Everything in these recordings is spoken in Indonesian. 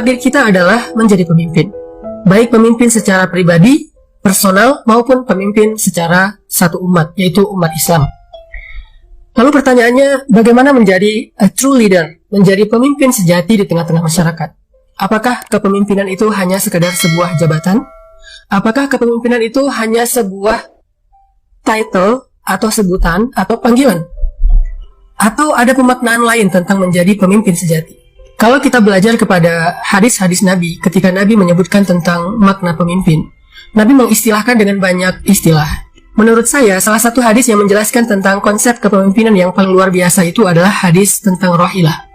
takdir kita adalah menjadi pemimpin. Baik pemimpin secara pribadi, personal, maupun pemimpin secara satu umat, yaitu umat Islam. Lalu pertanyaannya, bagaimana menjadi a true leader, menjadi pemimpin sejati di tengah-tengah masyarakat? Apakah kepemimpinan itu hanya sekedar sebuah jabatan? Apakah kepemimpinan itu hanya sebuah title atau sebutan atau panggilan? Atau ada pemaknaan lain tentang menjadi pemimpin sejati? Kalau kita belajar kepada hadis-hadis Nabi, ketika Nabi menyebutkan tentang makna pemimpin, Nabi mengistilahkan dengan banyak istilah. Menurut saya, salah satu hadis yang menjelaskan tentang konsep kepemimpinan yang paling luar biasa itu adalah hadis tentang rohilah.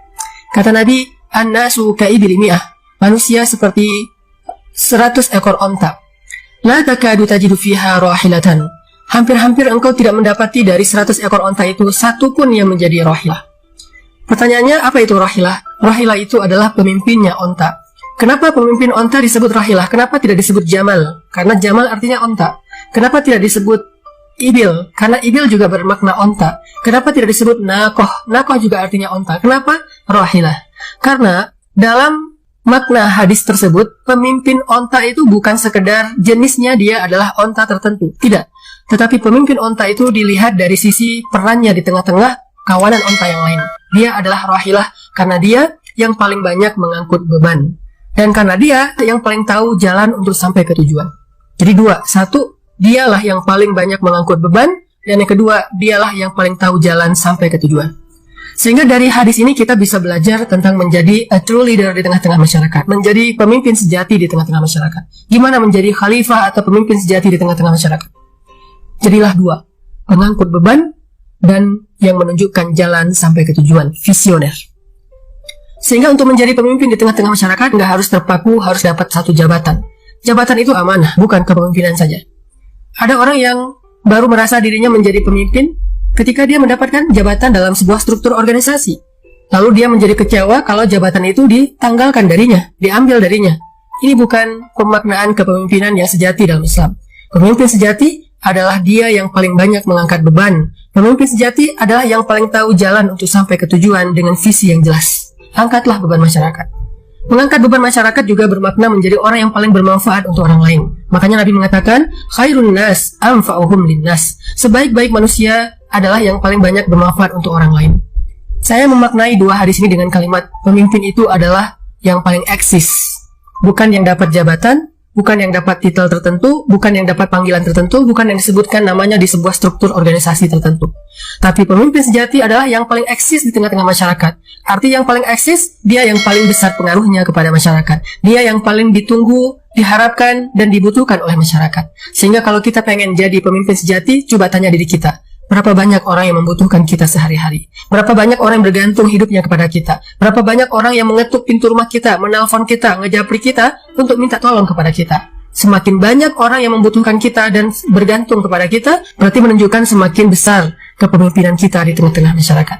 Kata Nabi, "An-nasu ka'ibil mi'ah." Manusia seperti 100 ekor onta. La takadu tajidu fiha rohilatan. Hampir-hampir engkau tidak mendapati dari 100 ekor onta itu satu pun yang menjadi rohilah. Pertanyaannya, apa itu rohilah? Rohilah itu adalah pemimpinnya onta. Kenapa pemimpin onta disebut rohilah? Kenapa tidak disebut jamal? Karena jamal artinya onta. Kenapa tidak disebut ibil? Karena ibil juga bermakna onta. Kenapa tidak disebut nakoh? Nakoh juga artinya onta. Kenapa rohilah? Karena dalam makna hadis tersebut, pemimpin onta itu bukan sekedar jenisnya dia adalah onta tertentu. Tidak. Tetapi pemimpin onta itu dilihat dari sisi perannya di tengah-tengah kawanan onta yang lain. Dia adalah rohilah karena dia yang paling banyak mengangkut beban. Dan karena dia yang paling tahu jalan untuk sampai ke tujuan. Jadi dua. Satu, dialah yang paling banyak mengangkut beban. Dan yang kedua, dialah yang paling tahu jalan sampai ke tujuan. Sehingga dari hadis ini kita bisa belajar tentang menjadi a true leader di tengah-tengah masyarakat. Menjadi pemimpin sejati di tengah-tengah masyarakat. Gimana menjadi khalifah atau pemimpin sejati di tengah-tengah masyarakat? Jadilah dua. Pengangkut beban dan yang menunjukkan jalan sampai ke tujuan, visioner. Sehingga untuk menjadi pemimpin di tengah-tengah masyarakat nggak harus terpaku, harus dapat satu jabatan. Jabatan itu amanah, bukan kepemimpinan saja. Ada orang yang baru merasa dirinya menjadi pemimpin ketika dia mendapatkan jabatan dalam sebuah struktur organisasi. Lalu dia menjadi kecewa kalau jabatan itu ditanggalkan darinya, diambil darinya. Ini bukan pemaknaan kepemimpinan yang sejati dalam Islam. Pemimpin sejati adalah dia yang paling banyak mengangkat beban. Pemimpin sejati adalah yang paling tahu jalan untuk sampai ke tujuan dengan visi yang jelas. Angkatlah beban masyarakat. Mengangkat beban masyarakat juga bermakna menjadi orang yang paling bermanfaat untuk orang lain. Makanya Nabi mengatakan, khairun nas anfa'uhum linnas. Sebaik-baik manusia adalah yang paling banyak bermanfaat untuk orang lain. Saya memaknai dua hadis ini dengan kalimat, pemimpin itu adalah yang paling eksis. Bukan yang dapat jabatan, bukan yang dapat titel tertentu, bukan yang dapat panggilan tertentu, bukan yang disebutkan namanya di sebuah struktur organisasi tertentu. Tapi pemimpin sejati adalah yang paling eksis di tengah-tengah masyarakat. Arti yang paling eksis, dia yang paling besar pengaruhnya kepada masyarakat. Dia yang paling ditunggu, diharapkan, dan dibutuhkan oleh masyarakat. Sehingga kalau kita pengen jadi pemimpin sejati, coba tanya diri kita. Berapa banyak orang yang membutuhkan kita sehari-hari? Berapa banyak orang yang bergantung hidupnya kepada kita? Berapa banyak orang yang mengetuk pintu rumah kita, menelpon kita, ngejapri kita untuk minta tolong kepada kita? Semakin banyak orang yang membutuhkan kita dan bergantung kepada kita, berarti menunjukkan semakin besar kepemimpinan kita di tengah-tengah masyarakat.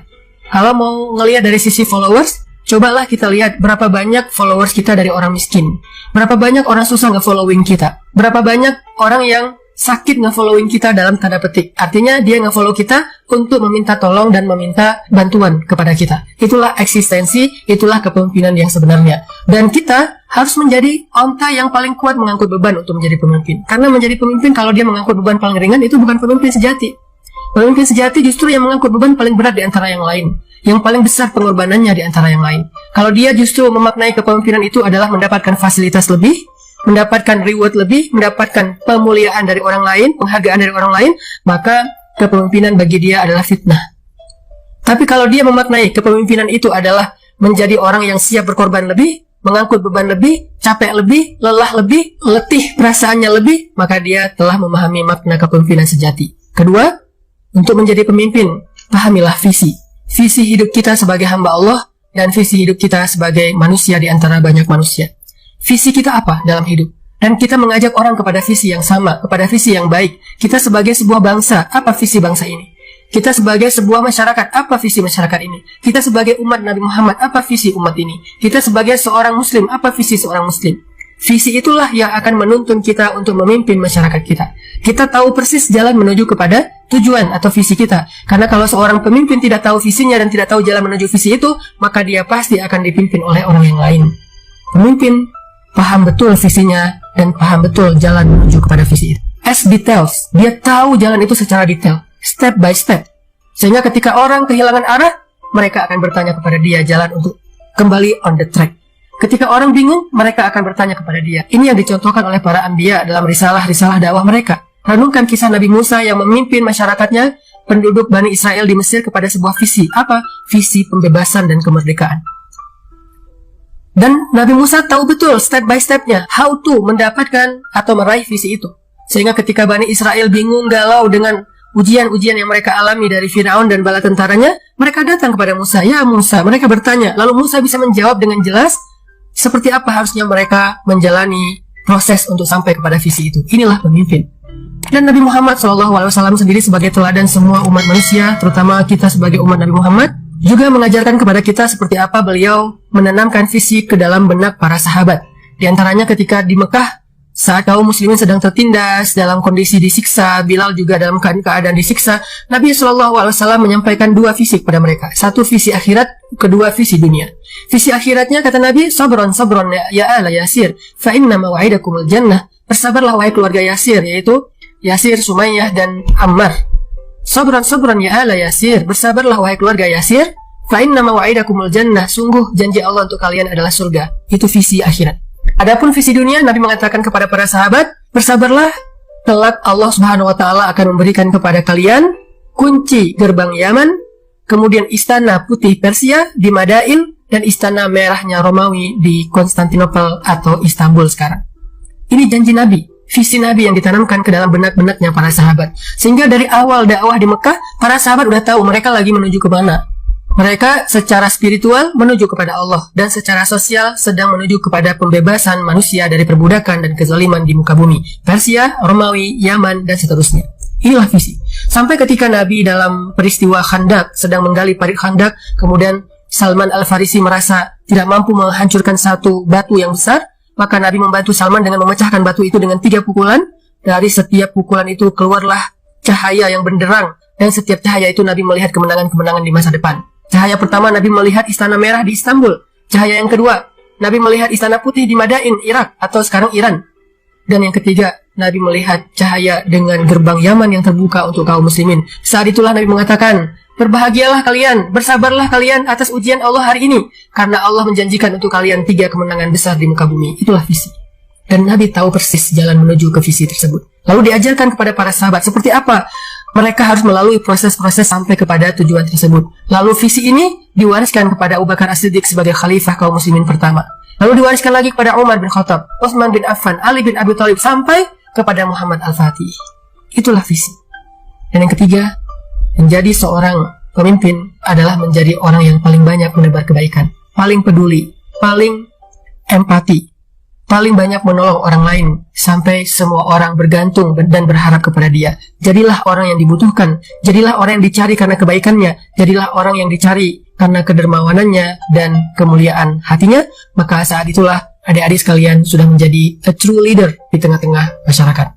Kalau mau ngelihat dari sisi followers, cobalah kita lihat berapa banyak followers kita dari orang miskin. Berapa banyak orang susah nge-following kita. Berapa banyak orang yang sakit nge-following kita dalam tanda petik. Artinya dia nge-follow kita untuk meminta tolong dan meminta bantuan kepada kita. Itulah eksistensi, itulah kepemimpinan yang sebenarnya. Dan kita harus menjadi onta yang paling kuat mengangkut beban untuk menjadi pemimpin. Karena menjadi pemimpin kalau dia mengangkut beban paling ringan itu bukan pemimpin sejati. Pemimpin sejati justru yang mengangkut beban paling berat di antara yang lain. Yang paling besar pengorbanannya di antara yang lain. Kalau dia justru memaknai kepemimpinan itu adalah mendapatkan fasilitas lebih, mendapatkan reward lebih, mendapatkan pemuliaan dari orang lain, penghargaan dari orang lain, maka kepemimpinan bagi dia adalah fitnah. Tapi kalau dia memaknai kepemimpinan itu adalah menjadi orang yang siap berkorban lebih, mengangkut beban lebih, capek lebih, lelah lebih, letih perasaannya lebih, maka dia telah memahami makna kepemimpinan sejati. Kedua, untuk menjadi pemimpin, pahamilah visi. Visi hidup kita sebagai hamba Allah dan visi hidup kita sebagai manusia di antara banyak manusia. Visi kita apa dalam hidup? Dan kita mengajak orang kepada visi yang sama, kepada visi yang baik. Kita sebagai sebuah bangsa, apa visi bangsa ini? Kita sebagai sebuah masyarakat, apa visi masyarakat ini? Kita sebagai umat Nabi Muhammad, apa visi umat ini? Kita sebagai seorang muslim, apa visi seorang muslim? Visi itulah yang akan menuntun kita untuk memimpin masyarakat kita. Kita tahu persis jalan menuju kepada tujuan atau visi kita. Karena kalau seorang pemimpin tidak tahu visinya dan tidak tahu jalan menuju visi itu, maka dia pasti akan dipimpin oleh orang yang lain. Pemimpin paham betul visinya dan paham betul jalan menuju kepada visi itu. As details, dia tahu jalan itu secara detail, step by step. Sehingga ketika orang kehilangan arah, mereka akan bertanya kepada dia jalan untuk kembali on the track. Ketika orang bingung, mereka akan bertanya kepada dia. Ini yang dicontohkan oleh para anbiya dalam risalah-risalah dakwah mereka. Renungkan kisah Nabi Musa yang memimpin masyarakatnya, penduduk Bani Israel di Mesir kepada sebuah visi. Apa? Visi pembebasan dan kemerdekaan. Dan Nabi Musa tahu betul step by stepnya, how to mendapatkan atau meraih visi itu. Sehingga ketika Bani Israel bingung, galau dengan ujian-ujian yang mereka alami dari Firaun dan bala tentaranya, mereka datang kepada Musa. Ya Musa, mereka bertanya. Lalu Musa bisa menjawab dengan jelas seperti apa harusnya mereka menjalani proses untuk sampai kepada visi itu. Inilah pemimpin. Dan Nabi Muhammad SAW sendiri sebagai teladan semua umat manusia, terutama kita sebagai umat Nabi Muhammad, juga mengajarkan kepada kita seperti apa beliau menanamkan visi ke dalam benak para sahabat. Di antaranya ketika di Mekah, saat kaum muslimin sedang tertindas dalam kondisi disiksa, Bilal juga dalam keadaan disiksa, Nabi SAW menyampaikan dua visi kepada mereka. Satu visi akhirat, kedua visi dunia. Visi akhiratnya kata Nabi, sabron ya ala Yasir, fa inna maw'idakumul jannah. Bersabarlah wahai keluarga Yasir, yaitu Yasir, Sumayyah, dan Ammar. Sabran ya ala Yasir, bersabarlah wahai keluarga Yasir, fa inna maw'idakumul jannah, sungguh janji Allah untuk kalian adalah surga. Itu visi akhirat. Adapun visi dunia, Nabi mengatakan kepada para sahabat, bersabarlah, kelak Allah Subhanahu wa taala akan memberikan kepada kalian kunci gerbang Yaman, kemudian istana putih Persia di Madain, dan istana merahnya Romawi di Konstantinopel atau Istanbul sekarang. Ini janji Nabi, visi Nabi yang ditanamkan ke dalam benak-benaknya para sahabat. Sehingga dari awal dakwah di Mekah, para sahabat udah tahu mereka lagi menuju ke mana. Mereka secara spiritual menuju kepada Allah, dan secara sosial sedang menuju kepada pembebasan manusia dari perbudakan dan kezaliman di muka bumi. Persia, Romawi, Yaman, dan seterusnya. Inilah visi. Sampai ketika Nabi dalam peristiwa Khandak sedang menggali parit Khandak, kemudian Salman Al-Farisi merasa tidak mampu menghancurkan satu batu yang besar, maka Nabi membantu Salman dengan memecahkan batu itu dengan 3 pukulan. Dari setiap pukulan itu keluarlah cahaya yang benderang, dan setiap cahaya itu Nabi melihat kemenangan-kemenangan di masa depan. Cahaya pertama, Nabi melihat istana merah di Istanbul. Cahaya yang kedua, Nabi melihat istana putih di Madain, Irak, atau sekarang Iran. Dan yang ketiga, Nabi melihat cahaya dengan gerbang Yaman yang terbuka untuk kaum muslimin. Saat itulah Nabi mengatakan, berbahagialah kalian, bersabarlah kalian atas ujian Allah hari ini, karena Allah menjanjikan untuk kalian 3 kemenangan besar di muka bumi. Itulah visi. Dan Nabi tahu persis jalan menuju ke visi tersebut. Lalu diajarkan kepada para sahabat seperti apa mereka harus melalui proses-proses sampai kepada tujuan tersebut. Lalu visi ini diwariskan kepada Abu Bakar As-Siddiq sebagai khalifah kaum muslimin pertama. Lalu diwariskan lagi kepada Umar bin Khattab, Utsman bin Affan, Ali bin Abi Thalib, sampai kepada Muhammad Al-Fatih. Itulah visi. Dan yang ketiga, menjadi seorang pemimpin adalah menjadi orang yang paling banyak menebar kebaikan, paling peduli, paling empati, paling banyak menolong orang lain, sampai semua orang bergantung dan berharap kepada dia. Jadilah orang yang dibutuhkan, jadilah orang yang dicari karena kebaikannya, jadilah orang yang dicari karena kedermawanannya dan kemuliaan hatinya. Maka saat itulah adik-adik sekalian sudah menjadi a true leader di tengah-tengah masyarakat.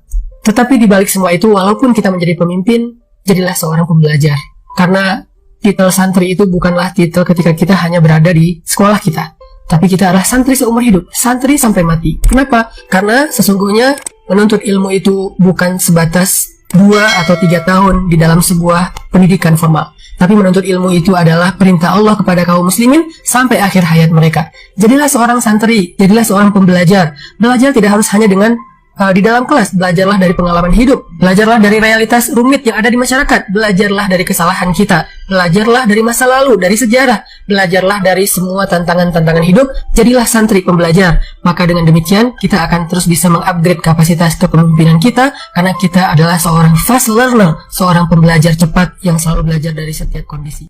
Tetapi di balik semua itu, walaupun kita menjadi pemimpin, jadilah seorang pembelajar. Karena titel santri itu bukanlah titel ketika kita hanya berada di sekolah kita, tapi kita adalah santri seumur hidup, santri sampai mati. Kenapa? Karena sesungguhnya menuntut ilmu itu bukan sebatas 2 atau 3 tahun di dalam sebuah pendidikan formal. Tapi menuntut ilmu itu adalah perintah Allah kepada kaum muslimin sampai akhir hayat mereka. Jadilah seorang santri, jadilah seorang pembelajar. Belajar tidak harus hanya dengan di dalam kelas, belajarlah dari pengalaman hidup, belajarlah dari realitas rumit yang ada di masyarakat, belajarlah dari kesalahan kita, belajarlah dari masa lalu, dari sejarah, belajarlah dari semua tantangan-tantangan hidup. Jadilah santri pembelajar. Maka dengan demikian kita akan terus bisa mengupgrade kapasitas kepemimpinan kita, karena kita adalah seorang fast learner, seorang pembelajar cepat yang selalu belajar dari setiap kondisi.